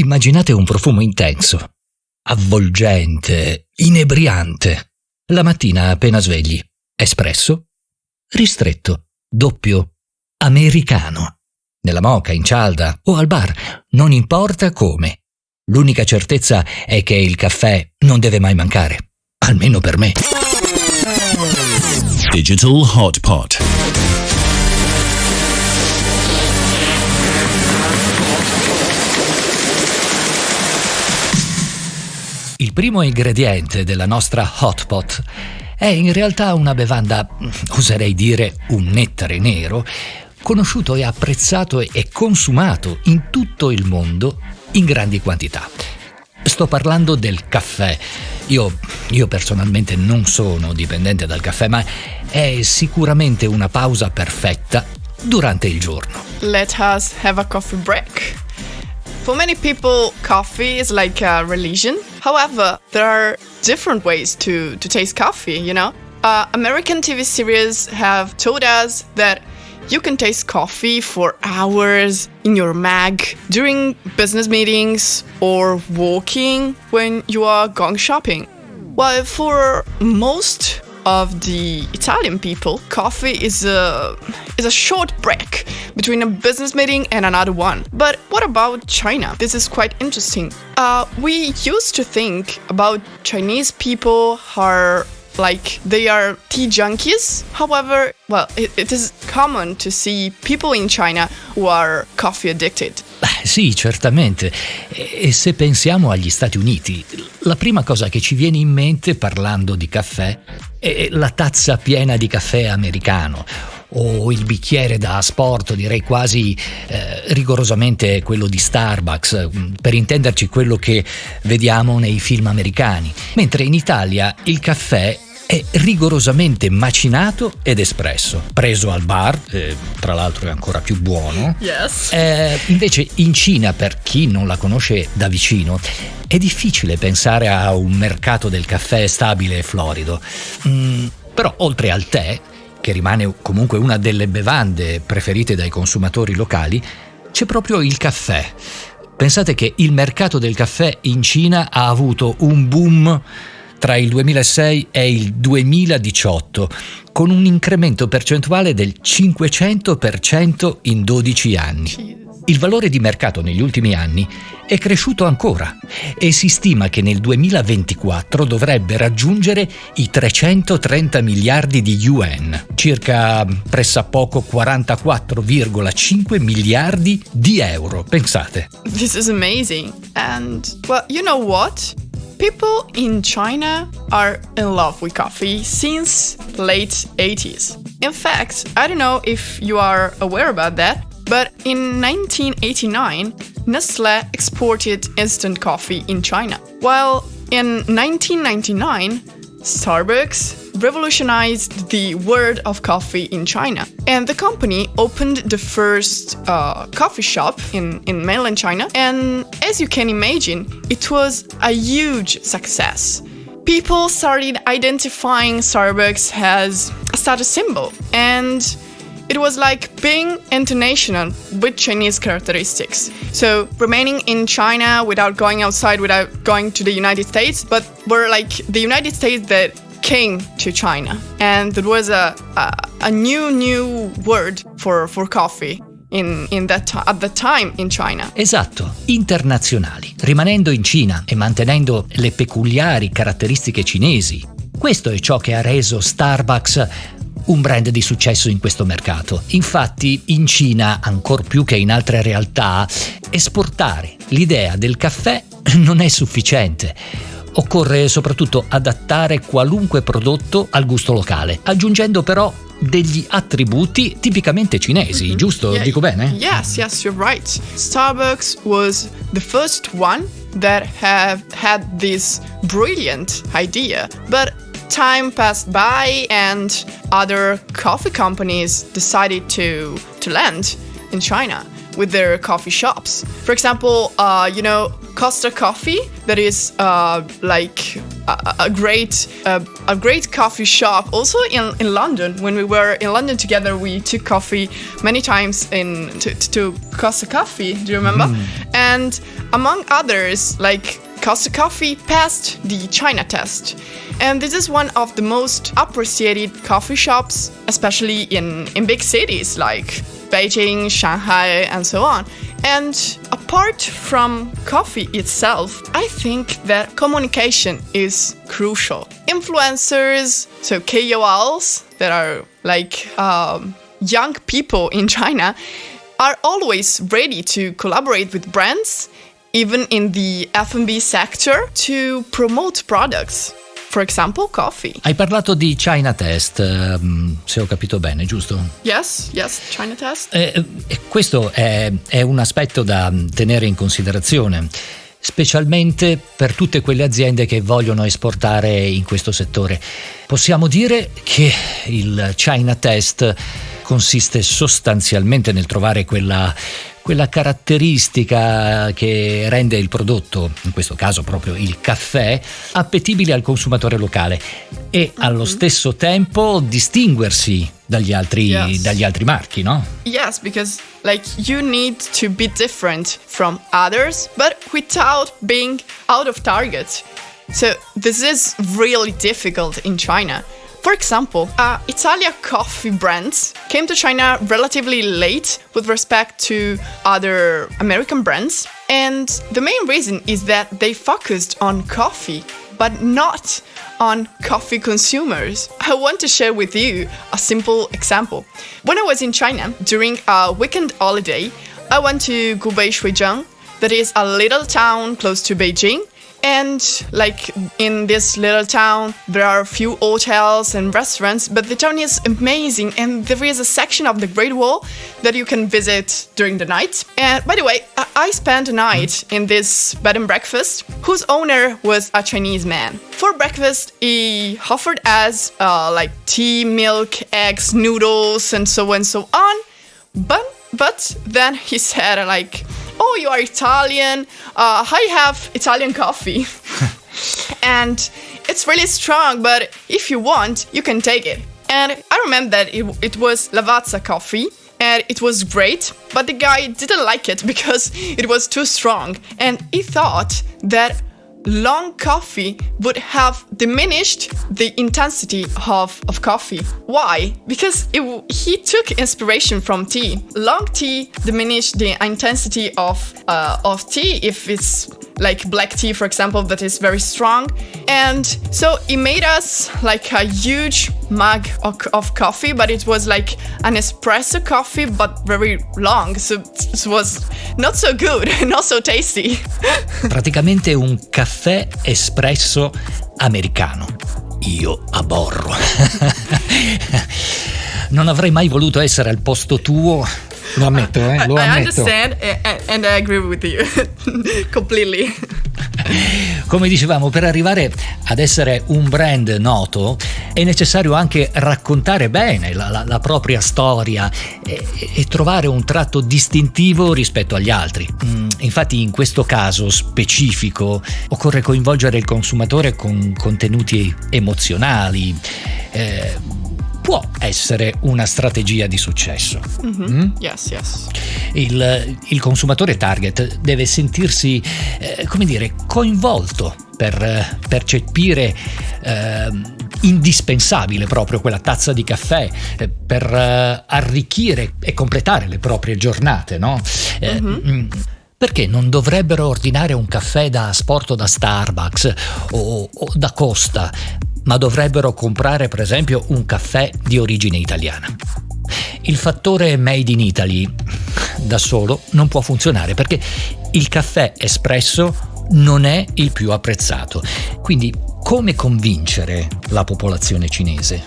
Immaginate un profumo intenso, avvolgente, inebriante. La mattina appena svegli, espresso, ristretto, doppio, americano. Nella moka, in cialda o al bar, non importa come. L'unica certezza è che il caffè non deve mai mancare, almeno per me. Digital Hotpot. Il primo ingrediente della nostra Hotpot è in realtà una bevanda, oserei dire un nettare nero, conosciuto e apprezzato e consumato in tutto il mondo in grandi quantità. Sto parlando del caffè. Io personalmente non sono dipendente dal caffè, ma è sicuramente una pausa perfetta durante il giorno. Let us have a coffee break. For many people, coffee is like a religion. However, there are different ways to taste coffee, you know? American TV series have told us that you can taste coffee for hours in your mug during business meetings or walking when you are going shopping. While for most of the Italian people, coffee is a short break between a business meeting and another one. But what about China? This is quite interesting. We used to think about Chinese people are like they are tea junkies. However, it is common to see people in China who are coffee addicted. Sì, certamente. E se pensiamo agli Stati Uniti, la prima cosa che ci viene in mente parlando di caffè è la tazza piena di caffè americano o il bicchiere da asporto, direi quasi rigorosamente quello di Starbucks, per intenderci quello che vediamo nei film americani. Mentre in Italia il caffè è rigorosamente macinato ed espresso, preso al bar, tra l'altro è ancora più buono. Yes. Invece in Cina, per chi non la conosce da vicino, è difficile pensare a un mercato del caffè stabile e florido. Però oltre al tè, che rimane comunque una delle bevande preferite dai consumatori locali, c'è proprio il caffè. Pensate che il mercato del caffè in Cina ha avuto un boom tra il 2006 e il 2018, con un incremento percentuale del 500% in 12 anni. Il valore di mercato negli ultimi anni è cresciuto ancora e si stima che nel 2024 dovrebbe raggiungere i 330 miliardi di yuan, circa pressappoco 44,5 miliardi di euro, pensate. This is amazing. And, well, you know what? People in China are in love with coffee since late 80s. In fact, I don't know if you are aware about that, but in 1989, Nestlé exported instant coffee in China. While in 1999, Starbucks revolutionized the world of coffee in China. And the company opened the first coffee shop in mainland China. And as you can imagine, it was a huge success. People started identifying Starbucks as a status symbol. And it was like being international with Chinese characteristics. So remaining in China without going outside, without going to the United States, but we're like the United States that came to China. And there was a new word for coffee at that time in China. Esatto, internazionali, rimanendo in Cina e mantenendo le peculiari caratteristiche cinesi. Questo è ciò che ha reso Starbucks un brand di successo in questo mercato. Infatti, in Cina, ancor più che in altre realtà, esportare l'idea del caffè non è sufficiente. Occorre soprattutto adattare qualunque prodotto al gusto locale, aggiungendo però degli attributi tipicamente cinesi, giusto? Yeah. Dico bene? Yes, you're right. Starbucks was the first one that had this brilliant idea, but time passed by and other coffee companies decided to land in China with their coffee shops. For example, Costa Coffee, that is like a great coffee shop also in London. When we were in London together, we took coffee many times to Costa Coffee. Do you remember? And among others, like Costa Coffee passed the China test. And this is one of the most appreciated coffee shops, especially in big cities like Beijing, Shanghai, and so on. And apart from coffee itself, I think that communication is crucial. Influencers, so KOLs, that are like young people in China, are always ready to collaborate with brands, even in the F&B sector, to promote products. For example, coffee. Hai parlato di China test, se ho capito bene, giusto? Yes, China test. Questo è un aspetto da tenere in considerazione, specialmente per tutte quelle aziende che vogliono esportare in questo settore. Possiamo dire che il China test consiste sostanzialmente nel trovare quella caratteristica che rende il prodotto, in questo caso proprio il caffè, appetibile al consumatore locale e allo stesso tempo distinguersi dagli altri marchi, no? Yes, because like you need to be different from others, but without being out of target. So this is really difficult in China. For example, Italian coffee brands came to China relatively late with respect to other American brands. And the main reason is that they focused on coffee, but not on coffee consumers. I want to share with you a simple example. When I was in China during a weekend holiday, I went to Gubei Shuizheng, that is a little town close to Beijing. And like in this little town, there are a few hotels and restaurants, but the town is amazing. And there is a section of the Great Wall that you can visit during the night. And by the way, I spent a night in this bed and breakfast whose owner was a Chinese man. For breakfast, he offered us like tea, milk, eggs, noodles, and so on. But then he said like, "Oh, you are Italian. I have Italian coffee." And it's really strong, but if you want, you can take it. And I remember that it was Lavazza coffee, and it was great, but the guy didn't like it because it was too strong. And he thought that long coffee would have diminished the intensity of coffee. Why? Because he took inspiration from tea. Long tea diminished the intensity of tea if it's like black tea, for example, that is very strong. And so he made us like a huge mug of coffee, but it was like an espresso coffee, but very long. So it was not so good, not so tasty. Praticamente un caffè espresso americano. Io aborro. Non avrei mai voluto essere al posto tuo. Lo ammetto, lo ammetto. I understand and I agree with you completely. Come dicevamo, per arrivare ad essere un brand noto è necessario anche raccontare bene la propria storia e trovare un tratto distintivo rispetto agli altri. Infatti in questo caso specifico occorre coinvolgere il consumatore con contenuti emozionali. Può essere una strategia di successo. Yes. Il consumatore target deve sentirsi, coinvolto per percepire indispensabile proprio quella tazza di caffè per arricchire e completare le proprie giornate, no? Perché non dovrebbero ordinare un caffè da asporto da Starbucks o da Costa, ma dovrebbero comprare per esempio un caffè di origine italiana? Il fattore Made in Italy da solo non può funzionare perché il caffè espresso non è il più apprezzato. Quindi come convincere la popolazione cinese?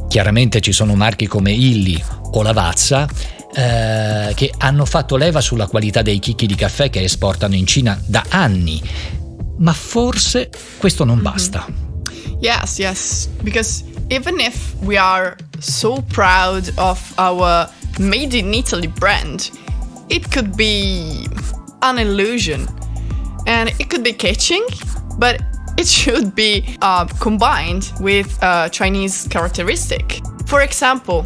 Chiaramente ci sono marchi come Illy o Lavazza che hanno fatto leva sulla qualità dei chicchi di caffè che esportano in Cina da anni, ma forse questo non basta. Yes, because even if we are so proud of our Made in Italy brand, it could be an illusion and it could be catching, but it should be combined with a Chinese characteristic. For example,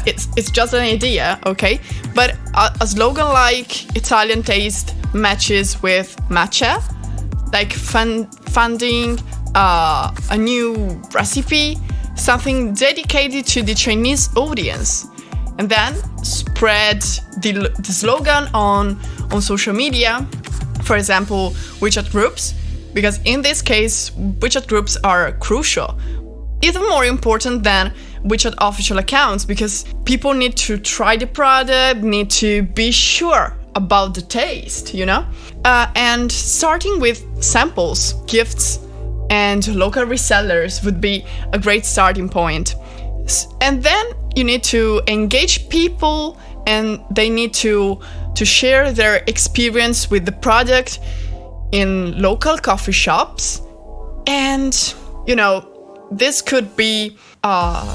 it's just an idea, okay? But a slogan like Italian taste matches with matcha, like funding a new recipe, something dedicated to the Chinese audience, and then spread the slogan on social media, for example, WeChat groups, because in this case, WeChat groups are crucial, even more important than WeChat official accounts, because people need to try the product, need to be sure about the taste, and starting with samples, gifts, and local resellers would be a great starting point. And then you need to engage people, and they need to share their experience with the product in local coffee shops. And this could be the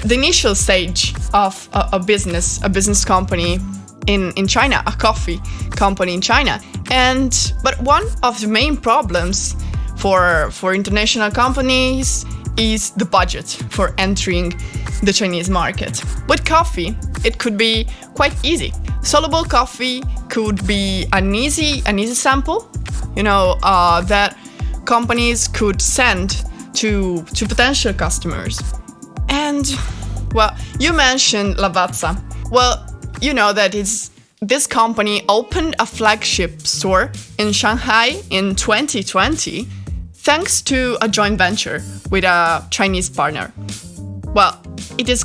initial stage of a business company in China, a coffee company in China. But one of the main problems for international companies is the budget for entering the Chinese market. With coffee, it could be quite easy. Soluble coffee could be an easy sample, that companies could send to potential customers. And, you mentioned Lavazza. You know that this company opened a flagship store in Shanghai in 2020 thanks to a joint venture with a Chinese partner. It is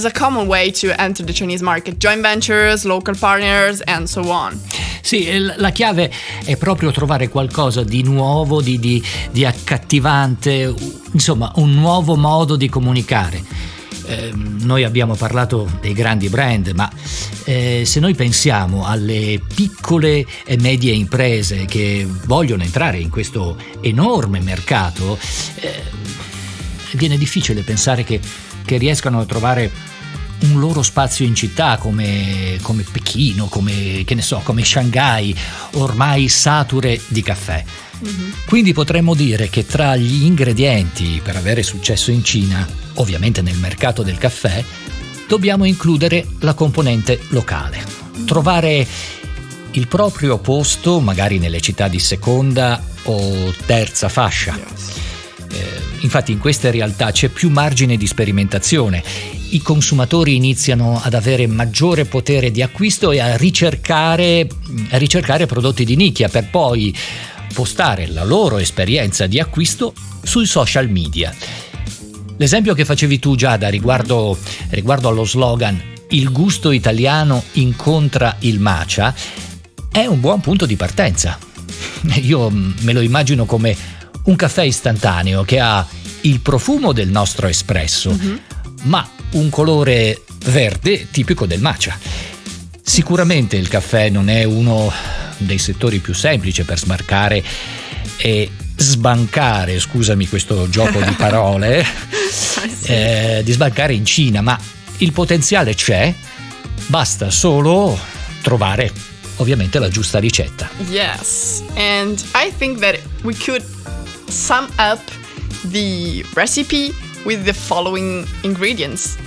a common way to enter the Chinese market. Joint ventures, local partners, and so on. Sì, la chiave è proprio trovare qualcosa di nuovo, di accattivante, insomma, un nuovo modo di comunicare. Noi abbiamo parlato dei grandi brand, ma se noi pensiamo alle piccole e medie imprese che vogliono entrare in questo enorme mercato, viene difficile pensare che riescano a trovare un loro spazio in città come Pechino, come Shanghai, ormai sature di caffè. Mm-hmm. Quindi potremmo dire che tra gli ingredienti per avere successo in Cina, ovviamente nel mercato del caffè, dobbiamo includere la componente locale. Trovare il proprio posto, magari nelle città di seconda o terza fascia. Yes. Infatti in queste realtà c'è più margine di sperimentazione. I consumatori iniziano ad avere maggiore potere di acquisto e a ricercare prodotti di nicchia per poi postare la loro esperienza di acquisto sui social media. L'esempio che facevi tu, Giada, riguardo allo slogan "Il gusto italiano incontra il matcha" è un buon punto di partenza. Io me lo immagino come un caffè istantaneo che ha il profumo del nostro espresso, mm-hmm. ma un colore verde tipico del matcha. Sicuramente il caffè non è uno dei settori più semplici per sbarcare e sbancare, scusami questo gioco di parole, di sbancare in Cina, ma il potenziale c'è, basta solo trovare ovviamente la giusta ricetta. Yes, and I think that we could sum up the recipe with the following ingredients,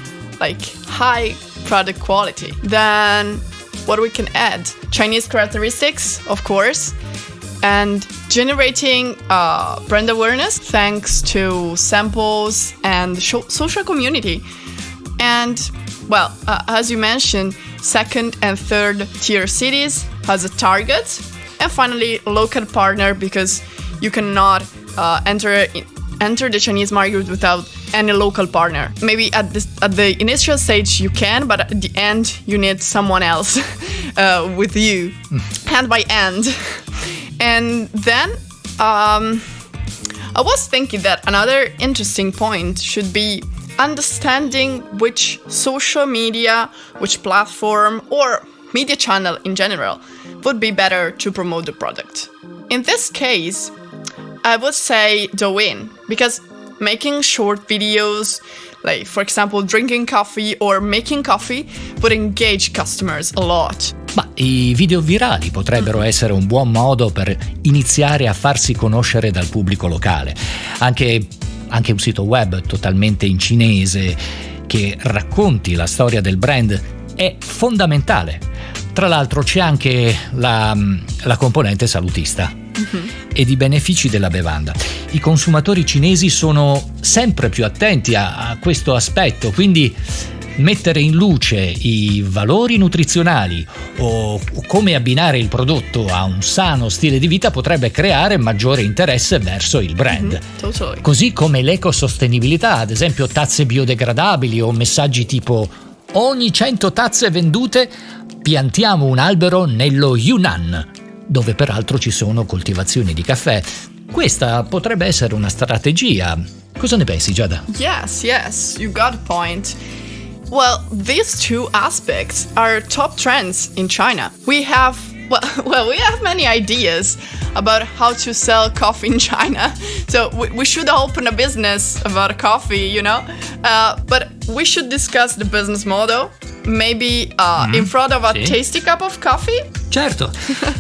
like high product quality. Then what we can add? Chinese characteristics, of course, and generating brand awareness thanks to samples and social community. And, as you mentioned, second and third tier cities as a target. And finally, local partner, because you cannot enter the Chinese market without any local partner. Maybe at the initial stage you can, but at the end you need someone else with you, hand by hand. And then I was thinking that another interesting point should be understanding which social media, which platform or media channel in general would be better to promote the product. In this case, I would say Douyin, because making short videos, like for example drinking coffee or making coffee, would engage customers a lot. Ma i video virali potrebbero essere un buon modo per iniziare a farsi conoscere dal pubblico locale. Anche un sito web totalmente in cinese che racconti la storia del brand è fondamentale. Tra l'altro c'è anche la componente salutista e i benefici della bevanda. I consumatori cinesi sono sempre più attenti a questo aspetto, quindi mettere in luce i valori nutrizionali o come abbinare il prodotto a un sano stile di vita potrebbe creare maggiore interesse verso il brand. Totally. Così come l'ecosostenibilità, ad esempio tazze biodegradabili o messaggi tipo ogni 100 tazze vendute piantiamo un albero nello Yunnan, dove peraltro ci sono coltivazioni di caffè. Questa potrebbe essere una strategia. Cosa ne pensi, Giada? Yes, you got a point. Well, these two aspects are top trends in China. We have many ideas about how to sell coffee in China. So we should open a business about coffee, but we should discuss the business model. Maybe in front of a tasty cup of coffee? Certo,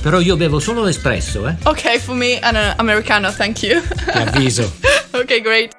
però io bevo solo l'espresso, eh? Okay, for me, an americano, thank you. Ti avviso. Okay, great.